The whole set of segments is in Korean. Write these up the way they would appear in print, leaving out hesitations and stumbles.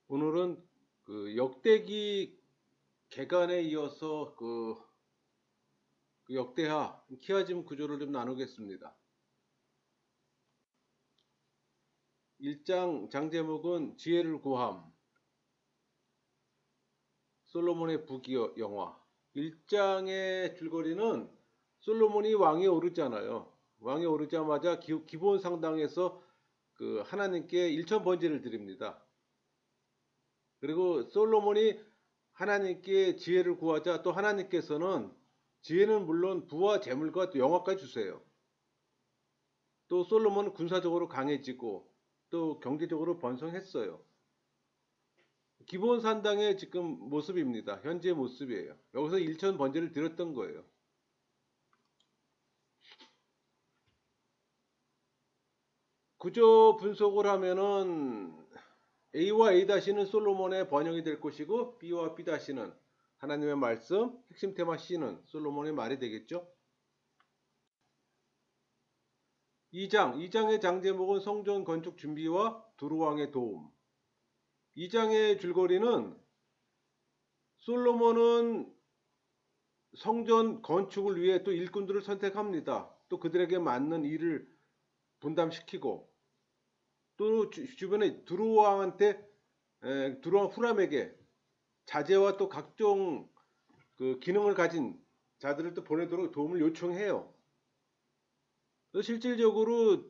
오늘은 그 역대기 개간에 이어서 그 역대하 키아즘 구조를 좀 나누겠습니다. 1장 장제목은 지혜를 구함, 솔로몬의 부귀영화. 1장의 줄거리는 솔로몬이 왕에 오르잖아요. 왕에 오르자마자 기본 상당에서 그 하나님께 일천번제를 드립니다. 그리고 솔로몬이 하나님께 지혜를 구하자 또 하나님께서는 지혜는 물론 부와 재물과 또 영화까지 주세요. 또 솔로몬은 군사적으로 강해지고 또 경제적으로 번성했어요. 기본 산당의 지금 모습입니다. 현재 모습이에요. 여기서 1천 번제를 드렸던 거예요. 구조 분석을 하면은 A와 A-는 솔로몬의 번영이 될 것이고 B와 B-는 하나님의 말씀, 핵심 테마 C는 솔로몬의 말이 되겠죠. 2장의 장제목은 성전 건축 준비와 두루왕의 도움. 2장의 줄거리는 솔로몬은 성전 건축을 위해 또 일꾼들을 선택합니다. 또 그들에게 맞는 일을 분담시키고 또 주변에 두루왕 후람에게 자재와 또 각종 그 기능을 가진 자들을 또 보내도록 도움을 요청해요. 또 실질적으로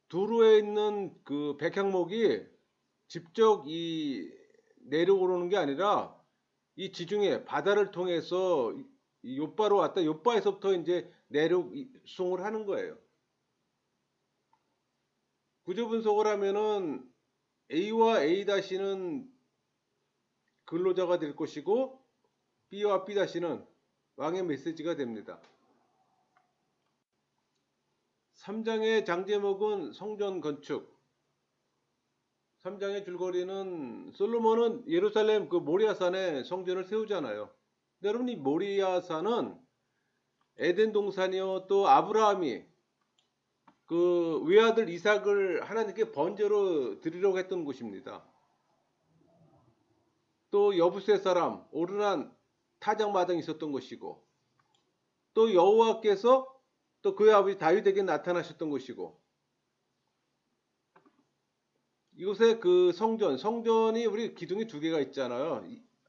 두루에 있는 그 백향목이 직접 이 내려오르는 게 아니라 이 지중해 바다를 통해서 요바로 왔다 요바에서부터 이제 내륙송을 하는 거예요. 구조 분석을 하면은 A와 A-는 근로자가 될 것이고 B와 B-는 왕의 메시지가 됩니다. 3장의 장제목은 성전 건축. 3장의 줄거리는 솔로몬은 예루살렘 그 모리아산에 성전을 세우잖아요. 근데 여러분 이 모리아산은 에덴 동산이요 또 아브라함이 그 외아들 이삭을 하나님께 번제로 드리려고 했던 곳입니다. 또 여부세 사람 오르난 타작마당이 있었던 것이고 또 여호와께서 또 그의 아버지 다윗에게 나타나셨던 것이고 이곳에 그 성전이 우리 기둥이 두 개가 있잖아요.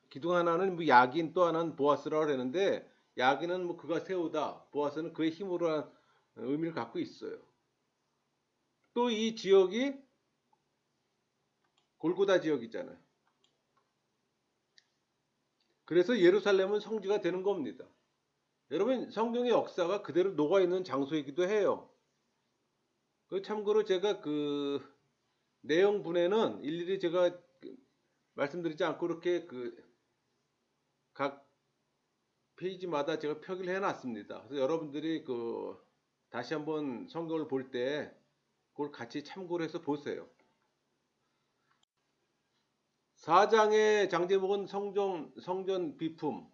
기둥 하나는 뭐 야긴 또 하나는 보아스라고 그러는데 야긴은 뭐 그가 세우다 보아스는 그의 힘으로 한 의미를 갖고 있어요. 또 이 지역이 골고다 지역이잖아요. 그래서 예루살렘은 성지가 되는 겁니다. 여러분 성경의 역사가 그대로 녹아있는 장소이기도 해요. 참고로 제가 그 내용분에는 일일이 제가 말씀드리지 않고 이렇게 각 페이지마다 제가 표기를 해놨습니다. 그래서 여러분들이 다시 한번 성경을 볼 때 그걸 같이 참고를 해서 보세요. 4장의 장제목은 성전 비품.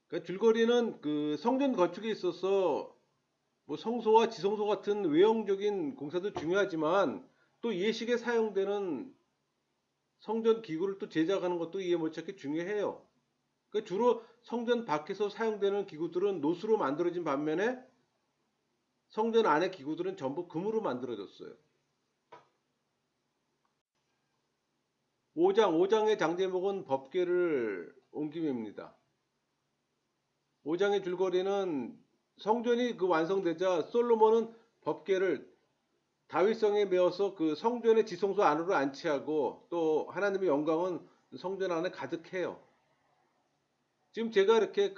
그러니까 줄거리는 그 성전 건축에 있어서 뭐 성소와 지성소 같은 외형적인 공사도 중요하지만 또 예식에 사용되는 성전 기구를 또 제작하는 것도 이해 못찾기 중요해요. 그러니까 주로 성전 밖에서 사용되는 기구들은 노수로 만들어진 반면에 성전 안의 기구들은 전부 금으로 만들어졌어요. 5장의 장제목은 법궤를 옮김입니다. 5장의 줄거리는 성전이 완성되자 솔로몬은 법궤를 다윗성에 메어서 그 성전의 지성소 안으로 안치하고 또 하나님의 영광은 성전 안에 가득해요. 지금 제가 이렇게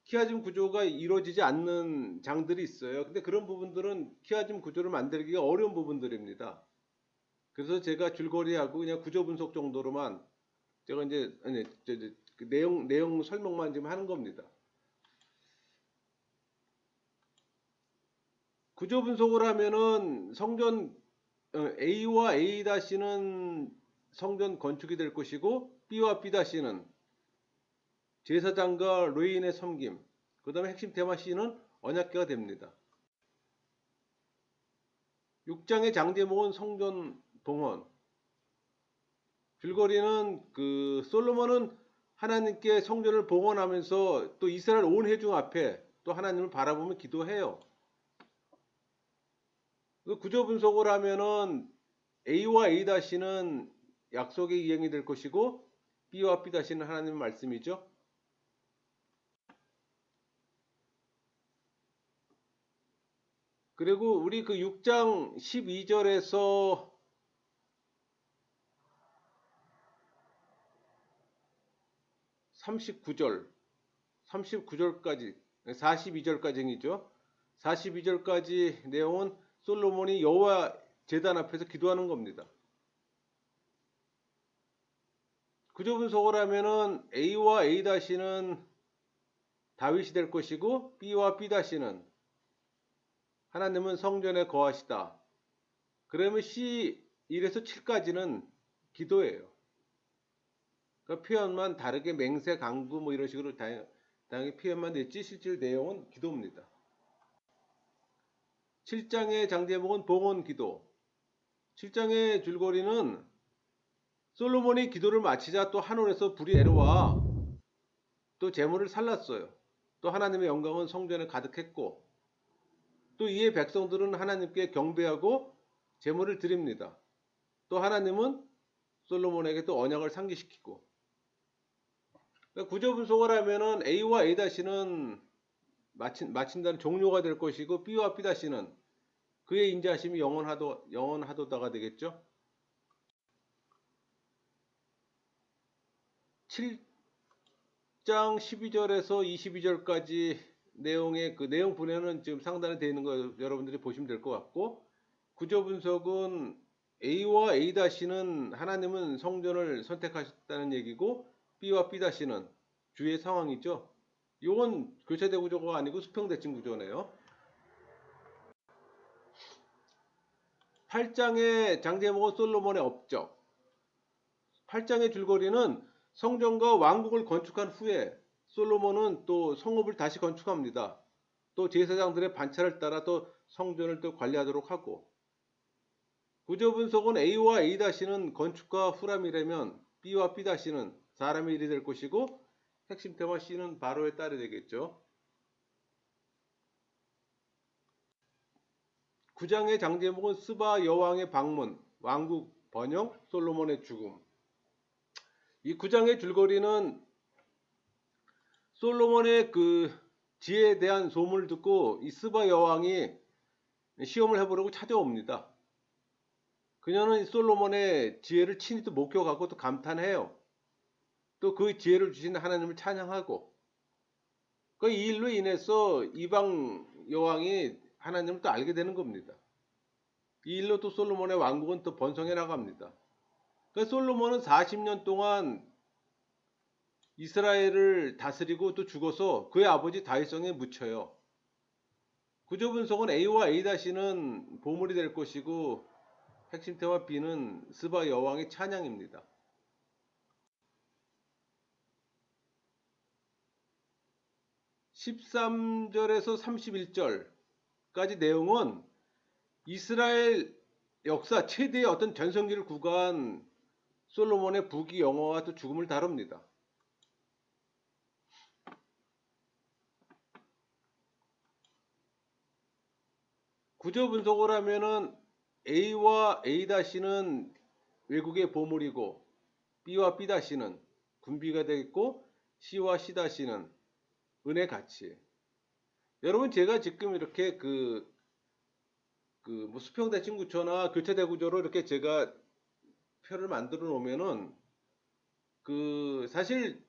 키아즘 구조가 이루어지지 않는 장들이 있어요. 근데 그런 부분들은 키아즘 구조를 만들기가 어려운 부분들입니다. 그래서 제가 줄거리하고 그냥 구조 분석 정도로만 제가 이제 그 내용 설명만 좀 하는 겁니다. 구조 분석을 하면은 성전 A와 A-는 성전 건축이 될 것이고 B와 B-는 제사장과 레위인의 섬김, 그 다음에 핵심 테마 C는 언약궤가 됩니다. 6장의 장제목은 성전 동원. 줄거리는 그 솔로몬은 하나님께 성전을 봉헌하면서 또 이스라엘 온 회중 앞에 또 하나님을 바라보며 기도해요. 그 구조 분석을 하면은 A와 A-는 약속의 이행이 될 것이고 B와 B-는 하나님의 말씀이죠. 그리고 우리 그 6장 12절에서 39절까지 42절까지이죠. 42절까지 내용은 솔로몬이 여호와 제단 앞에서 기도하는 겁니다. 구조 분석을 하면은 A와 A-는 다윗이 될 것이고 B와 B-는 하나님은 성전에 거하시다. 그러면 C 1에서 7까지는 기도예요. 그 표현만 다르게 맹세, 강구 뭐 이런 식으로 다양하게 표현만 됐지 실질 내용은 기도입니다. 7장의 장제목은 봉헌 기도. 7장의 줄거리는 솔로몬이 기도를 마치자 또 하늘에서 불이 내려와 또 제물을 살랐어요. 또 하나님의 영광은 성전에 가득했고 또 이에 백성들은 하나님께 경배하고 제물을 드립니다. 또 하나님은 솔로몬에게 또 언약을 상기시키고 구조 분석을 하면은 A와 A-는 마친다는 종료가 될 것이고 B와 B-는 그의 인자하심이 영원하도다가 되겠죠. 7장 12절에서 22절까지 내용의 그 내용 분해는 지금 상단에 되어 있는 거 여러분들이 보시면 될 것 같고 구조 분석은 A와 A-는 하나님은 성전을 선택하셨다는 얘기고 B와 B-는 주의 상황이죠. 이건 교차대 구조가 아니고 수평대칭 구조네요. 8장의 장제목은 솔로몬의 업적. 8장의 줄거리는 성전과 왕국을 건축한 후에 솔로몬은 또 성읍을 다시 건축합니다. 또 제사장들의 반차를 따라 또 성전을 또 관리하도록 하고 구조 분석은 A와 A-는 건축가 후람이라면 B와 B-는 사람의 일이 될 것이고 핵심 테마 C는 바로의 딸이 되겠죠. 9장의 장제목은 스바 여왕의 방문, 왕국 번영, 솔로몬의 죽음. 이 9장의 줄거리는 솔로몬의 그 지혜에 대한 소문을 듣고 이 스바 여왕이 시험을 해보려고 찾아옵니다. 그녀는 솔로몬의 지혜를 친히 또 목격하고 또 감탄해요. 또 그 지혜를 주신 하나님을 찬양하고 이 일로 인해서 이방 여왕이 하나님을 또 알게 되는 겁니다. 이 일로 또 솔로몬의 왕국은 또 번성해 나갑니다. 솔로몬은 40년 동안 이스라엘을 다스리고 또 죽어서 그의 아버지 다윗성에 묻혀요. 구조 분석은 A와 A-는 보물이 될 것이고 핵심 테마 B는 스바 여왕의 찬양입니다. 13절에서 31절까지 내용은 이스라엘 역사 최대의 어떤 전성기를 구가한 솔로몬의 부귀 영화와 또 죽음을 다룹니다. 구조 분석을 하면은 A와 A-는 외국의 보물이고 B와 B-는 군비가 되겠고 C와 C-는 은의 가치. 여러분 제가 지금 이렇게 뭐 수평대칭 구조나 교차대 구조로 이렇게 제가 표를 만들어 놓으면은 사실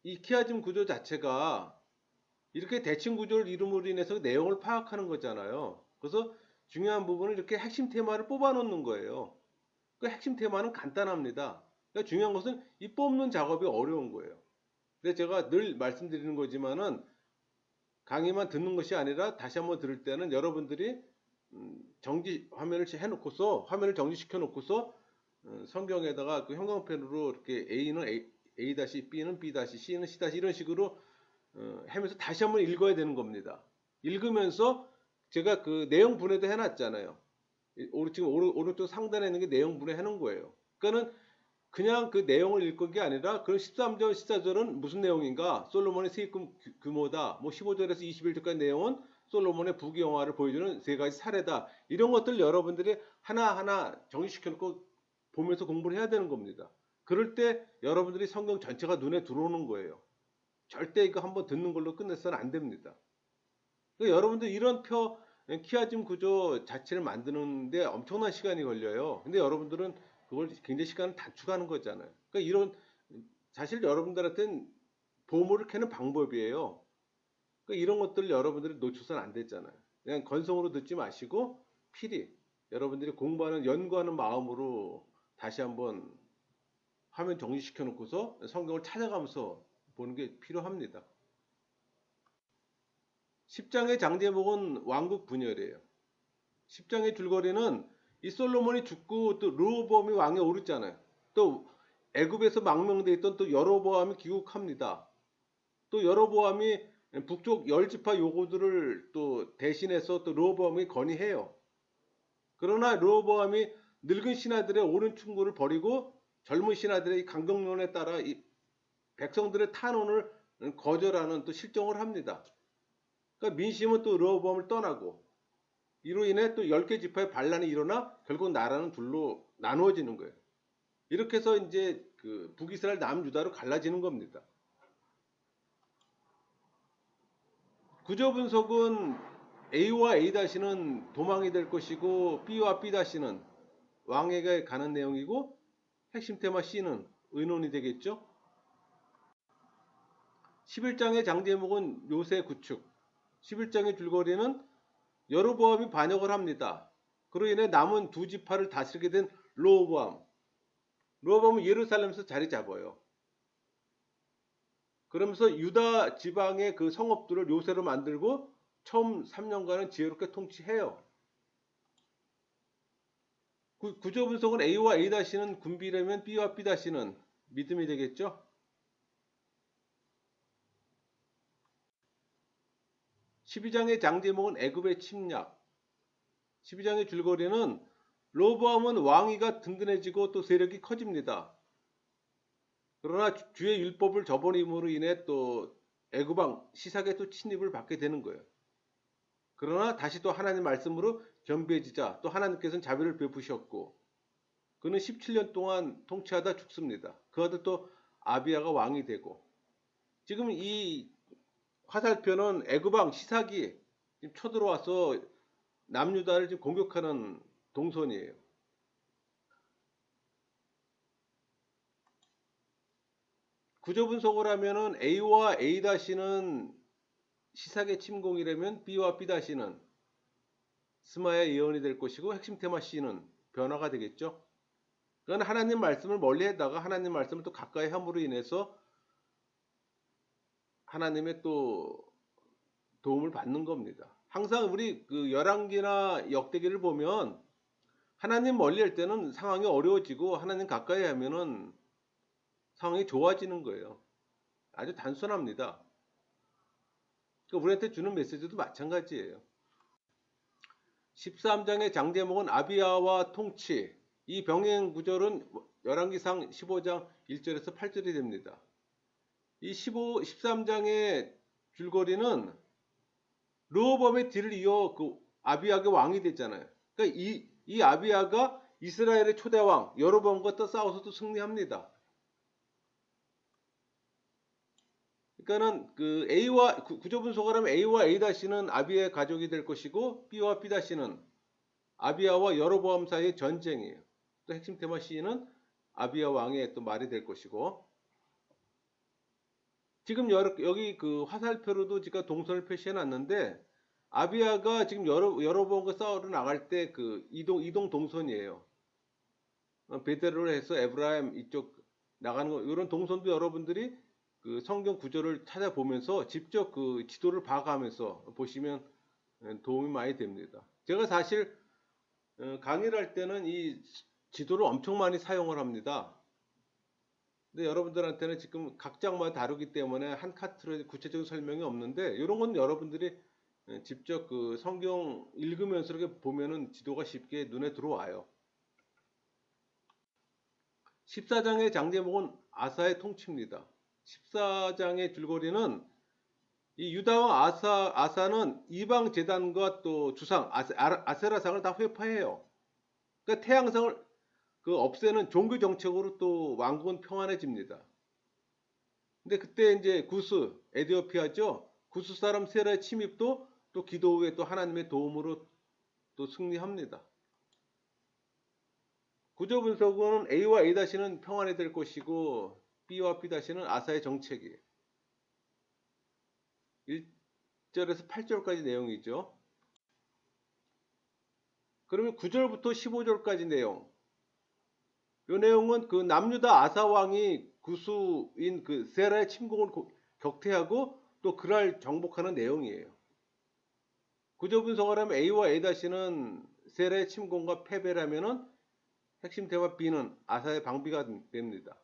이 키아즘 구조 자체가 이렇게 대칭 구조를 이름으로 인해서 내용을 파악하는 거잖아요. 그래서 중요한 부분은 이렇게 핵심 테마를 뽑아 놓는 거예요. 그 핵심 테마는 간단합니다. 그러니까 중요한 것은 이 뽑는 작업이 어려운 거예요. 근데 제가 늘 말씀드리는 거지만은 강의만 듣는 것이 아니라 다시 한번 들을 때는 여러분들이 정지 화면을 해놓고서 화면을 정지시켜 놓고서 성경에다가 그 형광펜으로 이렇게 A는 A, B는 B, C는 C 이런 식으로 하면서 다시 한번 읽어야 되는 겁니다. 읽으면서 제가 그 내용 분해도 해놨잖아요. 지금 오른쪽 상단에 있는 게 내용 분해 해놓은 거예요. 그러니까는 그냥 그 내용을 읽은 게 아니라 그 13절, 14절은 무슨 내용인가? 솔로몬의 세입금 규모다. 뭐 15절에서 21절까지 내용은 솔로몬의 부귀영화를 보여주는 세 가지 사례다. 이런 것들 여러분들이 하나하나 정리시켜놓고 보면서 공부를 해야 되는 겁니다. 그럴 때 여러분들이 성경 전체가 눈에 들어오는 거예요. 절대 이거 한번 듣는 걸로 끝내서는 안 됩니다. 그러니까 여러분들 이런 키아즘 구조 자체를 만드는데 엄청난 시간이 걸려요. 근데 여러분들은 그걸 굉장히 시간을 단축하는 거잖아요. 그러니까 이런 사실 여러분들한테는 보물을 캐는 방법이에요. 그러니까 이런 것들을 여러분들이 놓쳐서는 안 됐잖아요. 그냥 건성으로 듣지 마시고 필히 여러분들이 공부하는 연구하는 마음으로 다시 한번 화면 정리시켜 놓고서 성경을 찾아가면서 보는 게 필요합니다. 10장의 장제목은 왕국 분열이에요. 10장의 줄거리는 이 솔로몬이 죽고 또 르호보암이 왕에 오르잖아요. 또 애굽에서 망명돼 있던 또 여로보암이 귀국합니다. 또 여로보암이 북쪽 열지파 요구들을 또 대신해서 또 르호보암이 건의해요. 그러나 르호보암이 늙은 신하들의 옳은 충고를 버리고 젊은 신하들의 강경론에 따라 이 백성들의 탄원을 거절하는 또 실정을 합니다. 그러니까 민심은 또 르호보암을 떠나고 이로 인해 또 10개 지파의 반란이 일어나 결국 나라는 둘로 나누어지는 거예요. 이렇게 해서 이제 그 북이스라엘 남유다로 갈라지는 겁니다. 구조 분석은 A와 A-는 도망이 될 것이고 B와 B-는 왕에게 가는 내용이고 핵심 테마 C는 의논이 되겠죠. 11장의 장제목은 요새 구축. 11장의 줄거리는 여로보암이 반역을 합니다. 그로 인해 남은 두 지파를 다스리게 된 르호보암. 르호보암은 예루살렘에서 자리 잡아요. 그러면서 유다 지방의 그 성읍들을 요새로 만들고 처음 3년간은 지혜롭게 통치해요. 구조 분석은 A와 A-는 군비라면 B와 B-는 믿음이 되겠죠. 12장의 장제목은 애굽의 침략. 12장의 줄거리는 르호보암은 왕위가 든든해지고 또 세력이 커집니다. 그러나 주의 율법을 저버림으로 인해 또 애굽왕 시삭의 또 침입을 받게 되는 거예요. 그러나 다시 또 하나님 말씀으로 겸비해지자 또 하나님께서는 자비를 베푸셨고 그는 17년 동안 통치하다 죽습니다. 그 아들 또 아비야가 왕이 되고 지금 이 화살표는 애굽왕 시삭이 지금 쳐들어와서 남유다를 지금 공격하는 동선이에요. 구조 분석을 하면은 A와 A-는 시삭의 침공이라면 B와 B-는 스마의 예언이 될 것이고 핵심 테마 C는 변화가 되겠죠. 그건 하나님 말씀을 멀리하다가 하나님 말씀을 또 가까이 함으로 인해서 하나님의 또 도움을 받는 겁니다. 항상 우리 그 열왕기나 역대기를 보면 하나님 멀리할 때는 상황이 어려워지고 하나님 가까이 하면은 상황이 좋아지는 거예요. 아주 단순합니다. 그러니까 우리한테 주는 메시지도 마찬가지예요. 13장의 장제목은 아비야와 통치. 이 병행 구절은 열왕기상 15장 1절에서 8절이 됩니다. 이 13장의 줄거리는 르호보암의 뒤를 이어 그 아비야가 왕이 됐잖아요. 그러니까 이 아비야가 이스라엘의 초대왕 여로보암과 또 싸워서도 승리합니다. 그러니까는 그 A와 구조 분석을 하면 A와 A-는 아비야의 가족이 될 것이고 B와 B-는 아비야와 여로보암 사이의 전쟁이에요. 또 핵심 테마 C는 아비야 왕의 또 말이 될 것이고 지금 여기 그 화살표로도 제가 동선을 표시해 놨는데 아비야가 지금 여로보암과 싸우러 나갈 때 그 이동 동선이에요. 베델로 해서 에브라임 이쪽 나가는 거 이런 동선도 여러분들이 그 성경 구절을 찾아보면서 직접 그 지도를 봐가면서 보시면 도움이 많이 됩니다. 제가 사실 강의를 할 때는 이 지도를 엄청 많이 사용을 합니다. 근데 여러분들한테는 지금 각 장마다 다르기 때문에 한 카트로 구체적인 설명이 없는데 이런 건 여러분들이 직접 그 성경 읽으면서 이렇게 보면은 지도가 쉽게 눈에 들어와요. 14장의 장제목은 아사의 통치입니다. 14장의 줄거리는 이 유다왕 아사는 이방 제단과 또 주상 아세라상을 다 회파해요. 그러니까 태양상을 없애는 종교 정책으로 또 왕국은 평안해집니다. 근데 그때 이제 구스 에디오피아죠. 구스 사람 세라의 침입도 또 기도 후에 또 하나님의 도움으로 또 승리합니다. 구조 분석은 A와 A-는 평안이 될 것이고 B와 B-는 아사의 정책이에요. 1절에서 8절까지 내용이죠. 그러면 9절부터 15절까지 내용. 이 내용은 그 남유다 아사 왕이 구수인 그 세라의 침공을 격퇴하고 또 그날 정복하는 내용이에요. 구조 분석을 하면 A와 A-는 세라의 침공과 패배라면은 핵심 대화 B는 아사의 방비가 됩니다.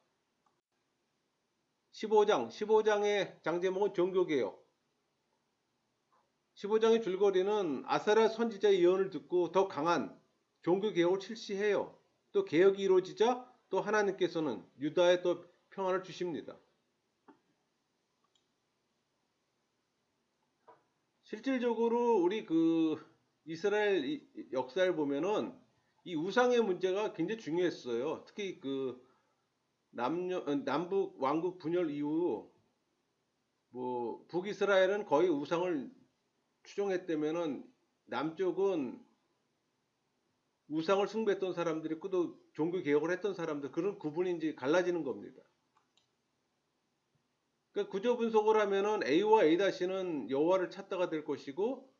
15장의 장제목은 종교개혁. 15장의 줄거리는 아사라 선지자의 예언을 듣고 더 강한 종교개혁을 실시해요. 또 개혁이 이루어지자 또 하나님께서는 유다에 또 평안을 주십니다. 실질적으로 우리 이스라엘 역사를 보면은 이 우상의 문제가 굉장히 중요했어요. 특히 남북 왕국 분열 이후 북이스라엘은 거의 우상을 추종했다면은 남쪽은 우상을 숭배했던 사람들이 있고 또 종교 개혁을 했던 사람들, 그런 구분이 이제 갈라지는 겁니다. 그러니까 구조 분석을 하면은 A와 A-는 여호와를 찾다가 될 것이고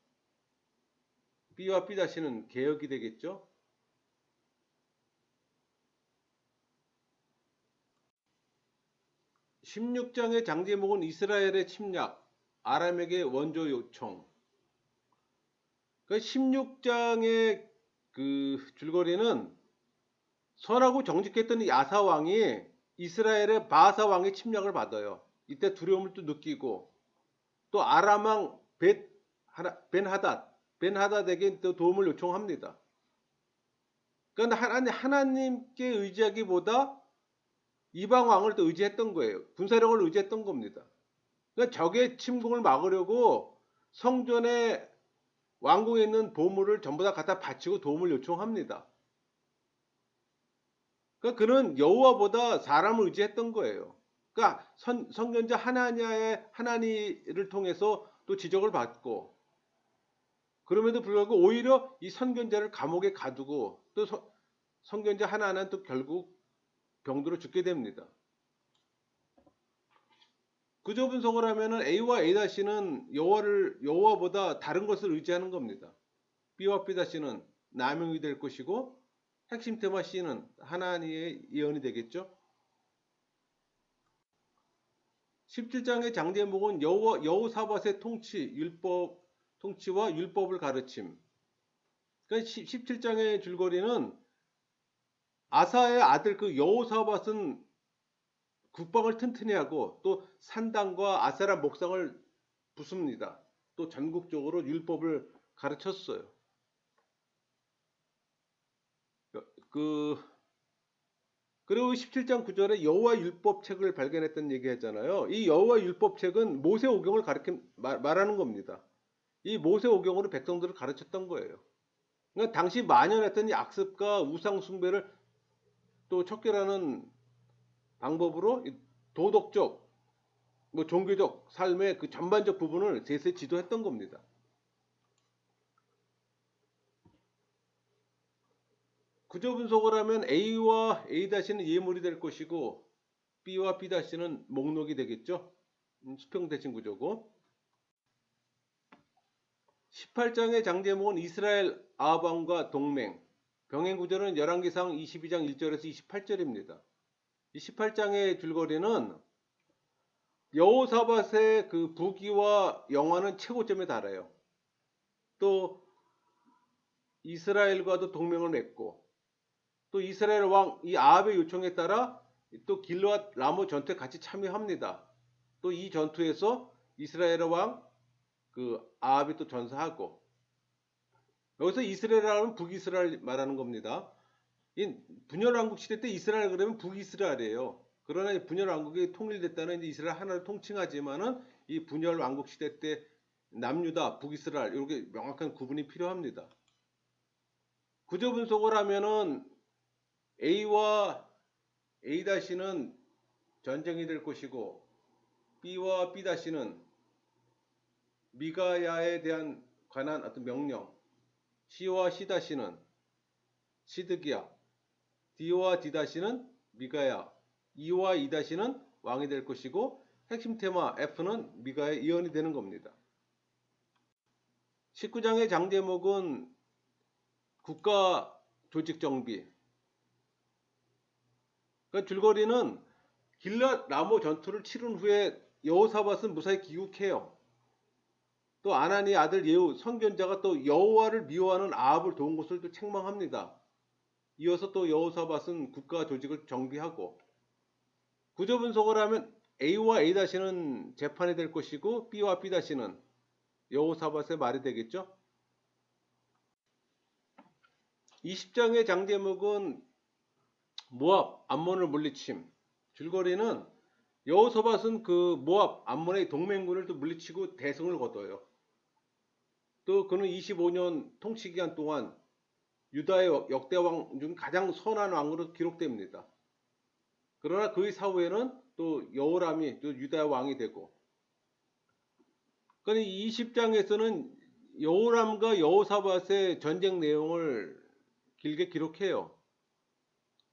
B와 B-는 개혁이 되겠죠. 16장의 장제목은 이스라엘의 침략, 아람에게 원조 요청. 그러니까 16장의 줄거리는 선하고 정직했던 이 아사 왕이 이스라엘의 바사 왕의 침략을 받아요. 이때 두려움을 또 느끼고 또 아람 왕 벤하닷에게 또 도움을 요청합니다. 그러니까 하나님께 의지하기보다 이방 왕을 또 의지했던 거예요. 군사력을 의지했던 겁니다. 그러니까 적의 침공을 막으려고 성전에 왕궁에 있는 보물을 전부 다 갖다 바치고 도움을 요청합니다. 그러니까 그는 여호와보다 사람을 의지했던 거예요. 그러니까 선견자 하나니를 통해서 또 지적을 받고, 그럼에도 불구하고 오히려 이 선견자를 감옥에 가두고 또 선견자 하나는 또 결국 병들어 죽게 됩니다. 구조 분석을 하면은 A와 A-는 여호와보다 다른 것을 의지하는 겁니다. B와 B-는 남용이 될 것이고 핵심 테마 C는 하나님의 예언이 되겠죠. 17장의 장제목은 여호사밧의 통치와 율법을 가르침. 그러니까 17장의 줄거리는 아사의 아들 여호사밧은 국방을 튼튼히 하고 또 산당과 아세라 목상을 부숩니다. 또 전국적으로 율법을 가르쳤어요. 그리고 17장 9절에 여호와 율법책을 발견했던 얘기했잖아요. 이 여호와 율법책은 모세오경을 말하는 겁니다. 이 모세오경으로 백성들을 가르쳤던 거예요. 그러니까 당시 만연했던 이 악습과 우상 숭배를 또 척결하는 방법으로 도덕적, 종교적 삶의 전반적 부분을 세세 지도했던 겁니다. 구조 분석을 하면 A와 A-는 예물이 될 것이고 B와 B-는 목록이 되겠죠. 수평 대칭 구조고. 18장의 장제목은 이스라엘 아방과 동맹. 병행 구조는 열왕기상 22장 1절에서 28절입니다. 이 18장의 줄거리는 여호사밧의 부귀와 영화는 최고점에 달해요. 또 이스라엘과도 동맹을 맺고 또 이스라엘 왕 이 아합의 요청에 따라 또 길르앗 라모 전투에 같이 참여합니다. 또 이 전투에서 이스라엘 왕 아합이 또 전사하고, 여기서 이스라엘이라는 북이스라엘 말하는 겁니다. 이 분열 왕국 시대 때 이스라엘 그러면 북이스라엘이에요. 그러나 이 분열 왕국이 통일됐다는 이제 이스라엘 하나를 통칭하지만은 이 분열 왕국 시대 때 남유다, 북이스라엘 이렇게 명확한 구분이 필요합니다. 구조 분석을 하면은 A와 A-는 전쟁이 될 것이고 B와 B-는 미가야에 대한 관한 어떤 명령, C와 C-는 시드기야, D와 D-는 미가야, E와 E-는 왕이 될 것이고 핵심 테마 F는 미가의 이언이 되는 겁니다. 19장의 장 제목은 국가 조직 정비. 그러니까 줄거리는 길랏 라모 전투를 치른 후에 여호사밧은 무사히 귀국해요. 또 아나니 아들 예후 선견자가 또 여호와를 미워하는 아합을 도운 것을 또 책망합니다. 이어서 또 여호사밧은 국가 조직을 정비하고 구조 분석을 하면 A와 A-는 재판이 될 것이고 B와 B-는 여호사밧의 말이 되겠죠. 20장의 장 제목은 모압 암몬을 물리침. 줄거리는 여호사밧은 그 모압 암몬의 동맹군을 또 물리치고 대승을 거둬요. 또 그는 25년 통치 기간 동안 유다의 역대 왕 중 가장 선한 왕으로 기록됩니다. 그러나 그 사후에는 또 여호람이 또 유다의 왕이 되고, 그러니까 20장에서는 여호람과 여호사밧의 전쟁 내용을 길게 기록해요.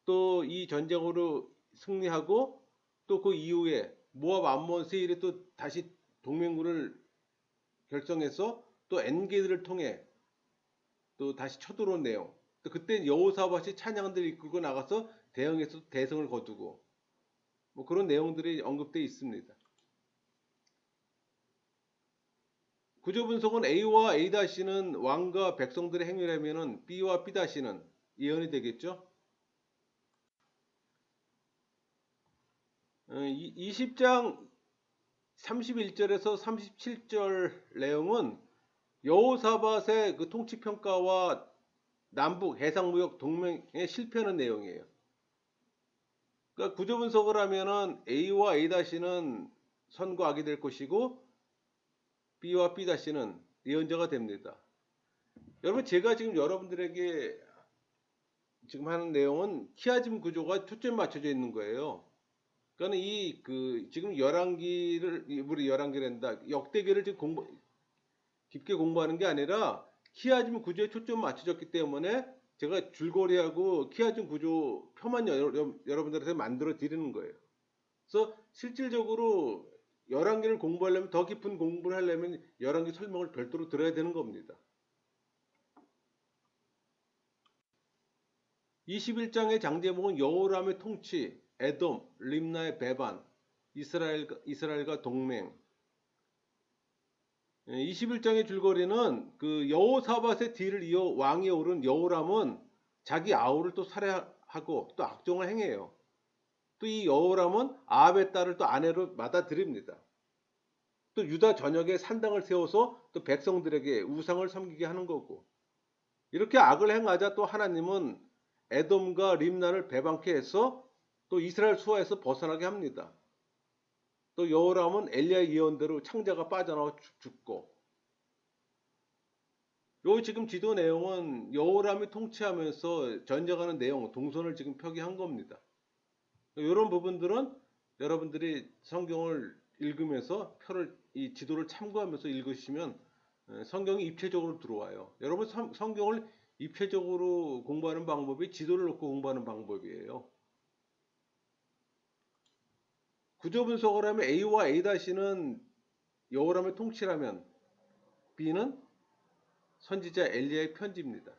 또 이 전쟁으로 승리하고 또 그 이후에 모압 암몬 세일이 또 다시 동맹군을 결성해서 또 엔게드를 통해 또 다시 쳐들어온 내용. 또 그때 여호사밧이 찬양들을 이끌고 나가서 대응해서 대승을 거두고 뭐 그런 내용들이 언급되어 있습니다. 구조 분석은 A와 A-는 왕과 백성들의 행위라면은 B와 B-는 예언이 되겠죠. 20장 31절에서 37절 내용은 여호사밧의 그 통치 평가와 남북 해상무역 동맹에 실패하는 내용이에요. 그러니까 구조 분석을 하면은 A와 A-는 선과 악이 될 것이고 B와 B-는 예언자가 됩니다. 여러분 제가 지금 여러분들에게 지금 하는 내용은 키아즘 구조가 초점 맞춰져 있는 거예요. 그러니까 이 그 지금 열왕기를 우리 열왕기란다 역대기를 지금 깊게 공부하는 게 아니라 키아즘 구조에 초점 맞춰졌기 때문에 제가 줄거리하고 키아즘 구조 표만 여러분들한테 만들어 드리는 거예요. 그래서 실질적으로 열왕기를 공부하려면 더 깊은 공부를 하려면 열왕기 설명을 별도로 들어야 되는 겁니다. 21장의 장 제목은 여호람의 통치, 에돔, 림나의 배반, 이스라엘과 동맹. 21장의 줄거리는 그 여호사밧의 뒤를 이어 왕위에 오른 여호람은 자기 아우를 또 살해하고 또 악종을 행해요. 또 이 여호람은 아합의 딸을 또 아내로 받아들입니다. 또 유다 전역에 산당을 세워서 또 백성들에게 우상을 섬기게 하는 거고, 이렇게 악을 행하자 또 하나님은 에돔과 림나를 배반케 해서 또 이스라엘 수하에서 벗어나게 합니다. 또 여호람은 엘리야의 예언대로 창자가 빠져나와 죽고, 요 지금 지도 내용은 여호람이 통치하면서 전쟁하는 내용, 동선을 지금 표기한 겁니다. 이런 부분들은 여러분들이 성경을 읽으면서 이 지도를 참고하면서 읽으시면 성경이 입체적으로 들어와요. 여러분 성경을 입체적으로 공부하는 방법이 지도를 놓고 공부하는 방법이에요. 구조 분석을 하면 A와 A-는 여호람의 통치라면 B는 선지자 엘리야의 편지입니다.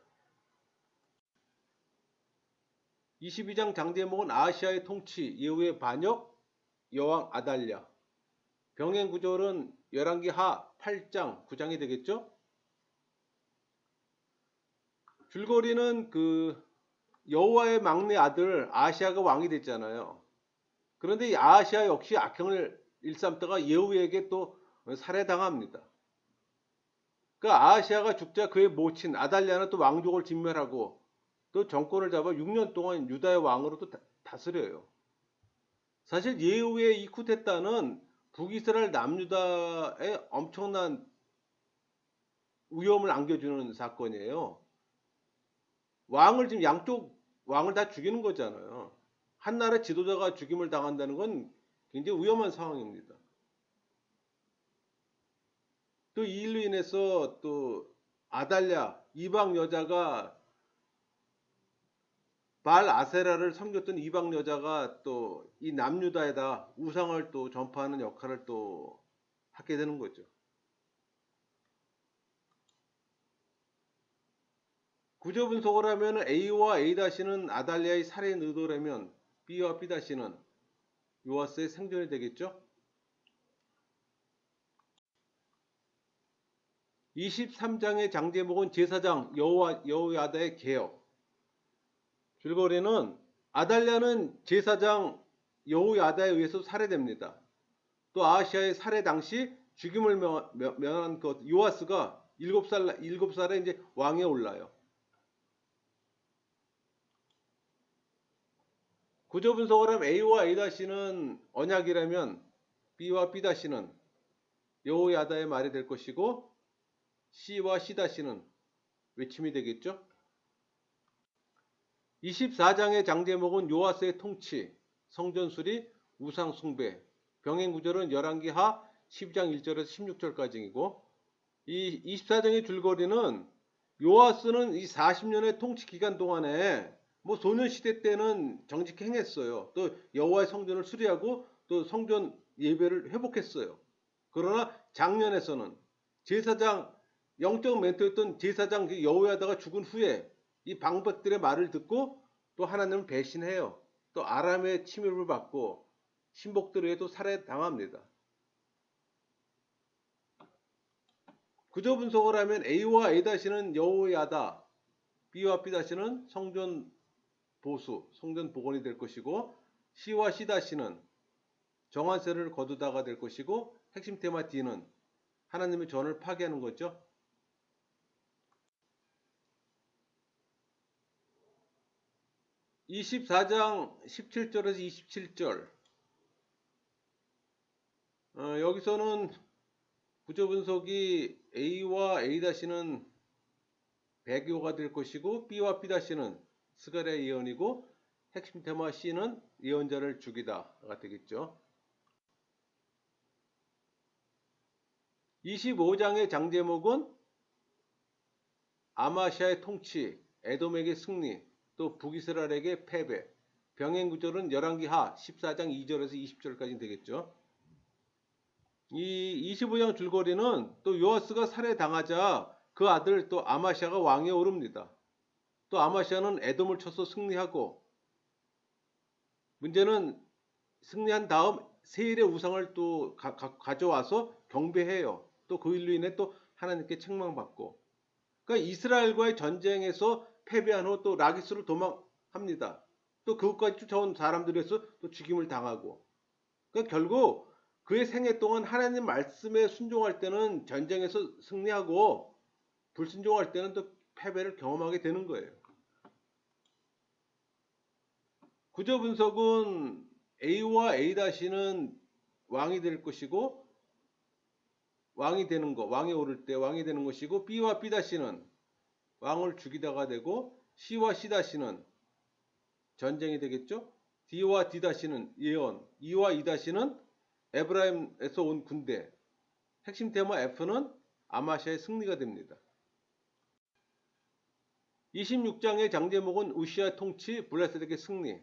22장 장 제목은 아시아의 통치, 예후의 반역, 여왕 아달랴. 병행 구절은 열왕기 하 8장, 9장이 되겠죠? 줄거리는 그 여호와의 막내 아들 아시아가 왕이 됐잖아요. 그런데 이 아시아 역시 악행을 일삼다가 예후에게 또 살해당합니다. 그러니까 아시아가 죽자 그의 모친 아달랴는 또 왕족을 진멸하고 또 정권을 잡아 6년 동안 유다의 왕으로 또 다스려요. 사실 예후의 이 쿠데타는 북이스라엘 남유다에 엄청난 위험을 안겨주는 사건이에요. 왕을 지금 양쪽 왕을 다 죽이는 거잖아요. 한 나라 지도자가 죽임을 당한다는 건 굉장히 위험한 상황입니다. 또 이 일로 인해서 또 아달랴 이방 여자가 바알 아세라를 섬겼던 이방 여자가 또 이 남유다에다 우상을 또 전파하는 역할을 또 하게 되는 거죠. 구조 분석을 하면 A와 A-는 아달랴의 살인 의도라면 B와 B-는 요아스의 생존이 되겠죠. 23장의 장제목은 제사장 여호야다의 개혁. 줄거리는 아달랴는 제사장 여호야다에 의해서 살해됩니다. 또 아하시아의 살해 당시 죽임을 면한 것 요아스가 7살에 이제 왕에 올라요. 구조 분석을 하면 A와 A-는 언약이라면 B와 B-는 여호야다의 말이 될 것이고 C와 C-는 외침이 되겠죠. 24장의 장제목은 요아스의 통치, 성전 수리, 우상 숭배, 병행 구절은 열왕기 하 12장 1절에서 16절까지이고 이 24장의 줄거리는 요아스는 이 40년의 통치 기간 동안에 뭐 소년 시대 때는 정직히 행했어요. 또 여호와의 성전을 수리하고 또 성전 예배를 회복했어요. 그러나 장년에서는 제사장 영적 멘토였던 제사장 여호야다가 죽은 후에 이 방백들의 말을 듣고 또 하나님을 배신해요. 또 아람의 침입을 받고 신복들에게도 살해당합니다. 구조 분석을 하면 A와 A-는 여호야다, B와 B-는 성전 보수, 성전 복원이 될 것이고 C와 C-는 정한세를 거두다가 될 것이고 핵심 테마 D는 하나님의 전을 파괴하는 거죠. 24장 17절에서 27절 여기서는 구조 분석이 A와 A-는 배교가 될 것이고 B와 B-는 스가랴 예언이고 핵심 테마 C는 예언자를 죽이다가 되겠죠. 25장의 장제목은 아마시아의 통치, 에돔에게 승리, 또 북이스라엘에게 패배, 병행 구절은 열왕기 하 14장 2절에서 20절까지 되겠죠. 이 25장 줄거리는 또 요아스가 살해당하자 그 아들 또 아마시아가 왕위에 오릅니다. 또 아마시아는 에돔을 쳐서 승리하고 문제는 승리한 다음 세일의 우상을 또 가져와서 경배해요. 또 그 일로 인해 또 하나님께 책망받고 그러니까 이스라엘과의 전쟁에서 패배한 후 또 라기스로 도망합니다. 또 그것까지 쫓아온 사람들에서 또 죽임을 당하고 그러니까 결국 그의 생애 동안 하나님 말씀에 순종할 때는 전쟁에서 승리하고 불순종할 때는 또 패배를 경험하게 되는 거예요. 구조 분석은 A와 A-는 왕이 될 것이고 왕이 되는 거, 왕이 오를 때 왕이 되는 것이고 B와 B-는 왕을 죽이다가 되고 C와 C-는 전쟁이 되겠죠. D와 D-는 예언, E와 E-는 에브라임에서 온 군대, 핵심 테마 F는 아마시아의 승리가 됩니다. 26장의 장제목은 우시아 통치, 블레셋에게 승리.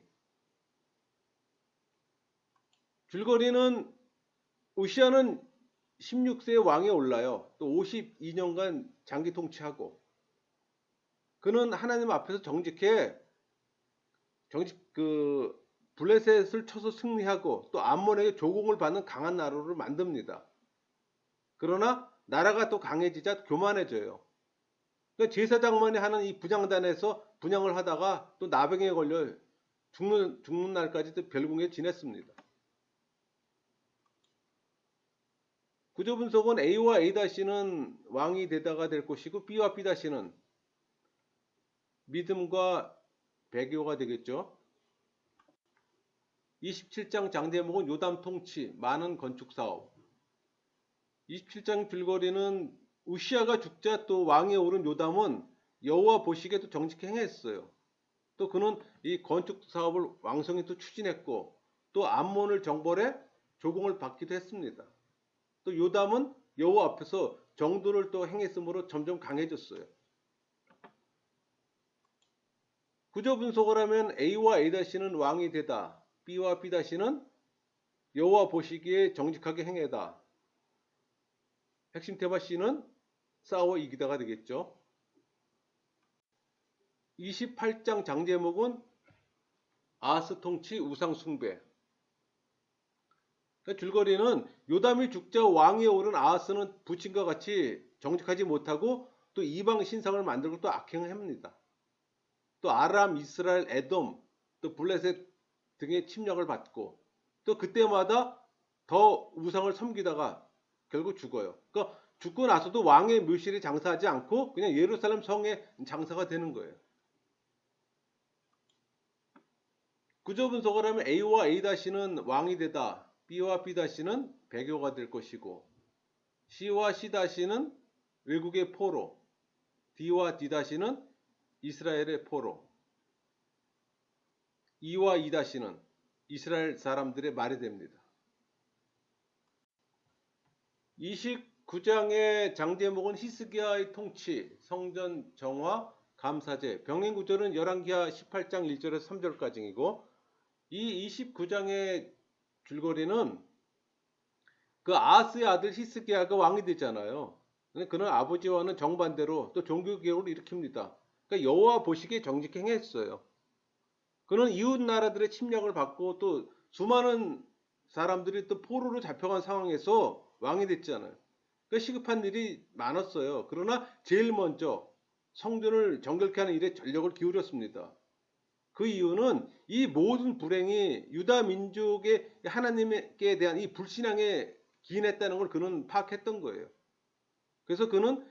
줄거리는 우시아는 16세에 왕에 올라요. 또 52년간 장기 통치하고 그는 하나님 앞에서 정직해 블레셋을 쳐서 승리하고 또 암몬에게 조공을 받는 강한 나라를 만듭니다. 그러나 나라가 또 강해지자 교만해져요. 그러니까 제사장만이 하는 이 분향단에서 분향을 하다가 또 나병에 걸려 죽는 날까지 또 별궁에 지냈습니다. 구조 분석은 A와 A-는 왕이 되다가 될 것이고 B와 B-는 믿음과 배교가 되겠죠. 27장 장제목은 요담 통치, 많은 건축 사업. 27장 줄거리는 우시아가 죽자 또 왕에 오른 요담은 여호와 보시기에 또 정직히 행했어요. 또 그는 이 건축 사업을 왕성히 또 추진했고 또 암몬을 정벌해 조공을 받기도 했습니다. 또 요담은 여호와 앞에서 정도를 또 행했으므로 점점 강해졌어요. 구조 분석을 하면 A와 A-는 왕이 되다. B와 B-는 여호와 보시기에 정직하게 행해다. 핵심 테마 C는 싸워 이기다가 되겠죠. 28장 장제목은 아하스 통치 우상 숭배. 그러니까 줄거리는 요담이 죽자 왕위에 오른 아하스는 부친과 같이 정직하지 못하고 또 이방 신상을 만들고 또 악행을 합니다. 또 아람, 이스라엘, 에돔, 또 블레셋 등의 침략을 받고 또 그때마다 더 우상을 섬기다가 결국 죽어요. 그러니까 죽고 나서도 왕의 묘실에 장사하지 않고 그냥 예루살렘 성에 장사가 되는 거예요. 구조 분석을 하면 A와 A-는 왕이 되다. B와 B-는 배교가 될 것이고 C와 C-는 외국의 포로, D와 D-는 이스라엘의 포로, E와 E-는 이스라엘 사람들의 말이 됩니다. 29장의 장제목은 히스기야의 통치, 성전 정화, 감사제, 병행 구절은 열왕기하 18장 1절에서 3절까지이고 이 29장의 줄거리는 그 아하스의 아들 히스기야가 왕이 되잖아요. 그는 아버지와는 정반대로 또 종교개혁을 일으킵니다. 그러니까 여호와 보시기에 정직히 행했어요. 그는 이웃 나라들의 침략을 받고 또 수많은 사람들이 또 포로로 잡혀간 상황에서 왕이 됐잖아요. 그러니까 시급한 일이 많았어요. 그러나 제일 먼저 성전을 정결케 하는 일에 전력을 기울였습니다. 그 이유는 이 모든 불행이 유다 민족의 하나님께 대한 이 불신앙에 기인했다는 걸 그는 파악했던 거예요. 그래서 그는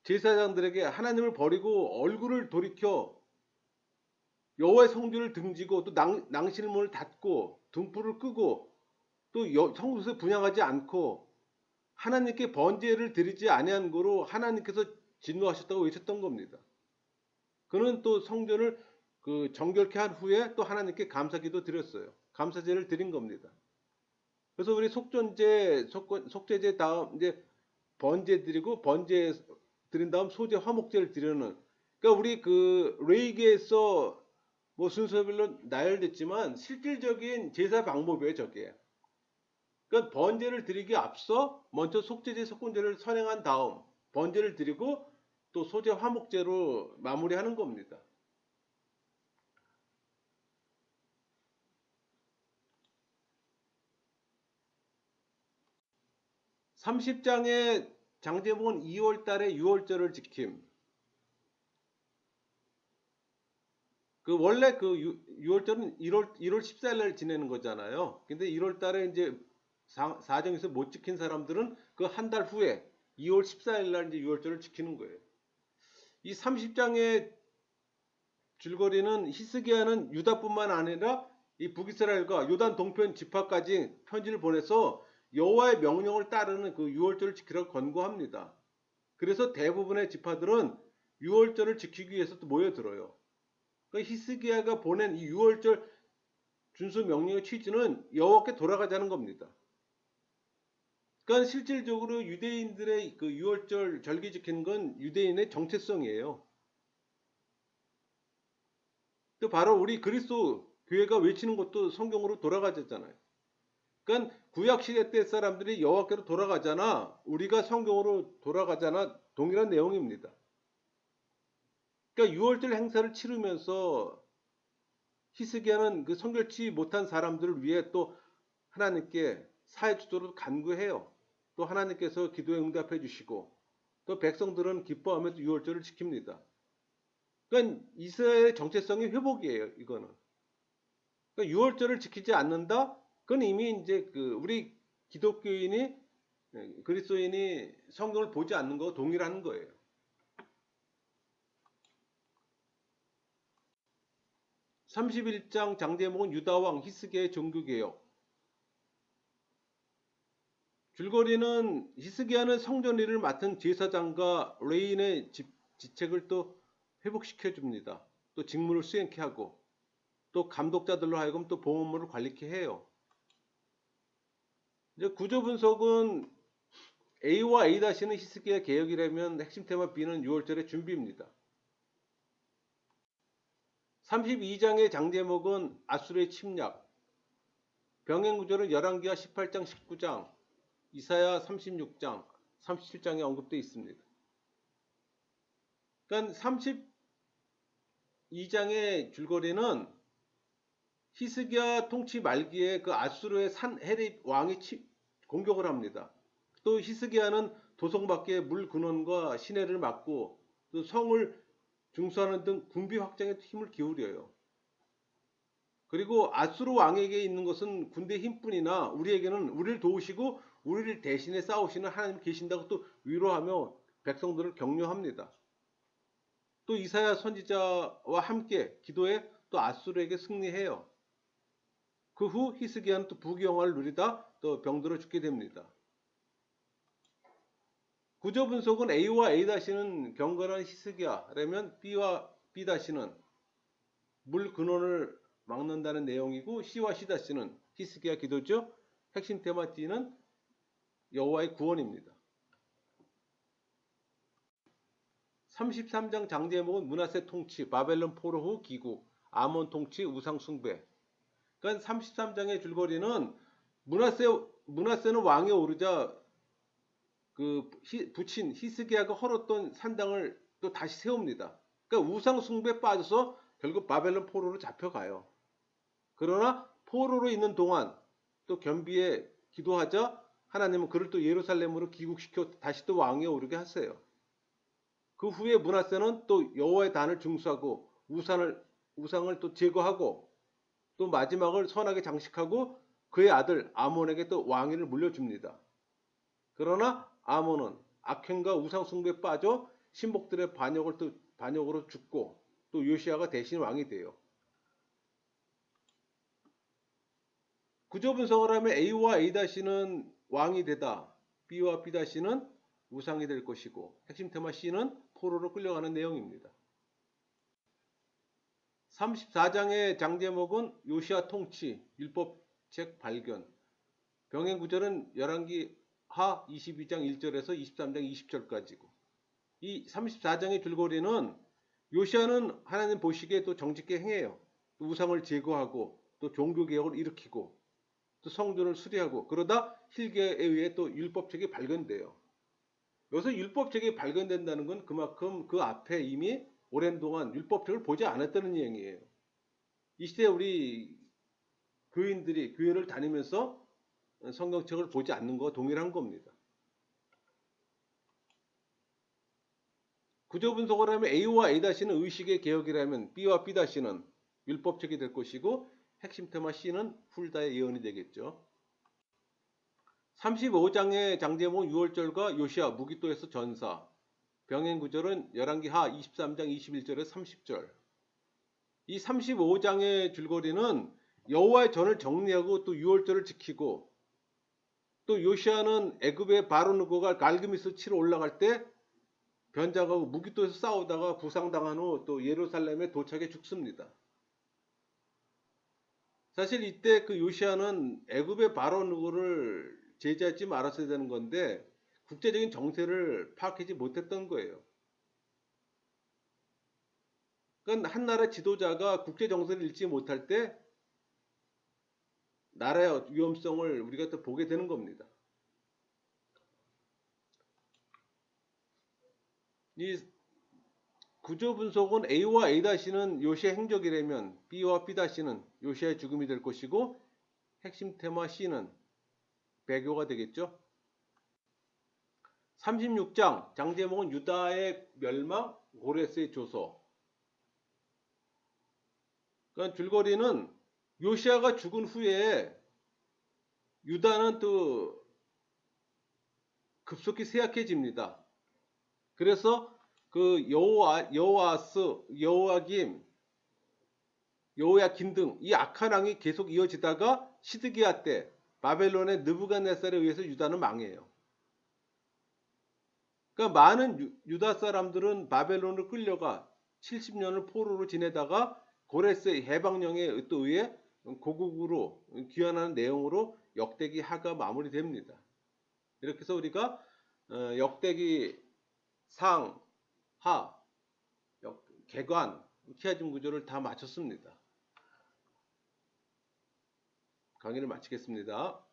제사장들에게 하나님을 버리고 얼굴을 돌이켜 여호와의 성전을 등지고 또 낭실문을 닫고 등불을 끄고 또 성소에 분향하지 않고 하나님께 번제를 드리지 아니한 거로 하나님께서 진노하셨다고 외쳤던 겁니다. 그는 또 성전을 그 정결케 한 후에 또 하나님께 감사기도 드렸어요. 감사제를 드린 겁니다. 그래서 우리 속죄제 다음 이제 번제 드리고 번제 드린 다음 소제 화목제를 드리는, 그러니까 우리 그 레이기에서 뭐 순서별로 나열됐지만 실질적인 제사 방법이에요, 저게. 그러니까 번제를 드리기 앞서 먼저 속죄제 속건제를 선행한 다음 번제를 드리고 또 소제 화목제로 마무리하는 겁니다. 30장의 장제목은 2월달에 유월절을 지킴. 그 원래 그 6월절은 1월 14일 날 지내는 거잖아요. 근데 1월 달에 이제 사정에서 못 지킨 사람들은 그 한 달 후에 2월 14일 날 이제 6월절을 지키는 거예요. 이 30장의 줄거리는 히스기야는 유다뿐만 아니라 이 북이스라엘과 요단 동편 지파까지 편지를 보내서 여호와의 명령을 따르는 그 6월절을 지키라고 권고합니다. 그래서 대부분의 지파들은 6월절을 지키기 위해서 또 모여들어요. 그러니까 히스기야가 보낸 이 6월절 준수 명령의 취지는 여호와께 돌아가자는 겁니다. 그러니까 실질적으로 유대인들의 그 6월절 절기 지키는 건 유대인의 정체성이에요. 또 바로 우리 그리스도 교회가 외치는 것도 성경으로 돌아가잖아요. 그러니까 구약 시대 때 사람들이 여호와께로 돌아가잖아, 우리가 성경으로 돌아가잖아, 동일한 내용입니다. 그러니까 6월절 행사를 치르면서 히스기야는 그 성결치 못한 사람들을 위해 또 하나님께 사해 주도록 간구해요. 또 하나님께서 기도에 응답해 주시고 또 백성들은 기뻐하며 6월절을 지킵니다. 그러니까 이스라엘의 정체성의 회복이에요, 이거는. 그러니까 6월절을 지키지 않는다? 그건 이미 이제 그 우리 기독교인이 그리스도인이 성경을 보지 않는 거 동일한 거예요. 31장 장제목은 유다왕 히스기야의 종교개혁. 줄거리는 히스기야는 성전 일을 맡은 제사장과 레인의 직책을 또 회복시켜 줍니다. 또 직무를 수행케 하고 또 감독자들로 하여금 또 봉헌물을 관리케 해요. 이제 구조 분석은 A와 A-는 히스기야 개혁이라면 핵심 테마 B는 6월절의 준비입니다. 32장의 장제목은 아수르의 침략. 병행 구조는 열왕기하 18장, 19장, 이사야 36장, 37장에 언급되어 있습니다. 그러니까 32장의 줄거리는 히스기야 통치 말기에 그 아수르의 산헤립 왕이 공격을 합니다. 또 히스기야는 도성 밖에 물 근원과 시내를 막고 또 성을 중수하는 등 군비 확장에 힘을 기울여요. 그리고 아수르 왕에게 있는 것은 군대 힘뿐이나 우리에게는 우리를 도우시고 우리를 대신에 싸우시는 하나님 계신다고 또 위로하며 백성들을 격려합니다. 또 이사야 선지자와 함께 기도해 또 아수르에게 승리해요. 그 후 히스기야는 또 부귀영화를 누리다 또 병들어 죽게 됩니다. 구조 분석은 A와 A-는 경건한 히스기야라면 B와 B-는 물 근원을 막는다는 내용이고 C와 C-는 히스기야 기도죠. 핵심 테마 D는 여호와의 구원입니다. 33장 장제목은 므낫세 통치, 바벨론 포로 후 기국, 아몬 통치, 우상 숭배. 그러니까 33장의 줄거리는 므낫세는 왕에 오르자 그 부친 히스기야가 헐었던 산당을 또 다시 세웁니다. 그러니까 우상 숭배에 빠져서 결국 바벨론 포로로 잡혀가요. 그러나 포로로 있는 동안 또 겸비에 기도하자 하나님은 그를 또 예루살렘으로 귀국시켜 다시 또 왕에 오르게 하세요. 그 후에 므낫세는 또 여호와의 단을 중수하고 우상을 또 제거하고 또 마지막을 선하게 장식하고 그의 아들 아몬에게 또 왕위를 물려줍니다. 그러나 아몬은 악행과 우상 숭배에 빠져 신복들의 반역으로 죽고 또 요시야가 대신 왕이 돼요. 구조 분석을 하면 A와 A-는 왕이 되다, B와 B-는 우상이 될 것이고 핵심 테마 C는 포로로 끌려가는 내용입니다. 34장의 장제목은 요시야 통치, 율법책 발견. 병행 구절은 열왕기 하 22장 1절에서 23장 20절까지고 이 34장의 줄거리는 요시야는 하나님 보시기에 또 정직하게 행해요. 또 우상을 제거하고 또 종교개혁을 일으키고 또 성전을 수리하고 그러다 hilge에 의해 또 율법책이 발견돼요. 여기서 율법책이 발견된다는 건 그만큼 그 앞에 이미 오랜 동안 율법책을 보지 않았다는 얘기예요. 이 시대 우리 교인들이 교회를 다니면서 성경책을 보지 않는 거와 동일한 겁니다. 구조 분석을 하면 A와 A-는 의식의 개혁이라면 B와 B-는 율법책이 될 것이고 핵심 테마 C는 훌다의 예언이 되겠죠. 35장의 장제목은 6월절과 요시야 무기또에서 전사. 병행 구절은 열왕기 하 23장 21절에서 30절. 이 35장의 줄거리는 여호와의 전을 정리하고 또 6월절을 지키고 또 요시야는 애굽의 바로누고가 갈그미스 치러 올라갈 때 변장하고 무기또에서 싸우다가 부상당한 후 또 예루살렘에 도착해 죽습니다. 사실 이때 그 요시야는 애굽의 바로누고를 제지하지 말았어야 되는 건데 국제적인 정세를 파악하지 못했던 거예요. 그러니까 한 나라 지도자가 국제 정세를 읽지 못할 때 나라의 위험성을 우리가 또 보게 되는 겁니다. 이 구조 분석은 A와 A-는 요시의 행적이라면 B와 B-는 요시의 죽음이 될 것이고 핵심 테마 C는 배교가 되겠죠. 36장 장제목은 유다의 멸망, 고레스의 조서. 그러니까 줄거리는 요시야가 죽은 후에 유다는 또 급속히 쇠약해집니다. 그래서 그 여호와김 여호야긴 등 이 악한 왕이 계속 이어지다가 시드기야 때 바벨론의 느부갓네살에 의해서 유다는 망해요. 그러니까 많은 유다 사람들은 바벨론을 끌려가 70년을 포로로 지내다가 고레스의 해방령에 의해 고국으로 귀환하는 내용으로 역대기 하가 마무리됩니다. 이렇게 해서 우리가 역대기 상, 하, 개관, 키아즘 구조를 다 마쳤습니다. 강의를 마치겠습니다.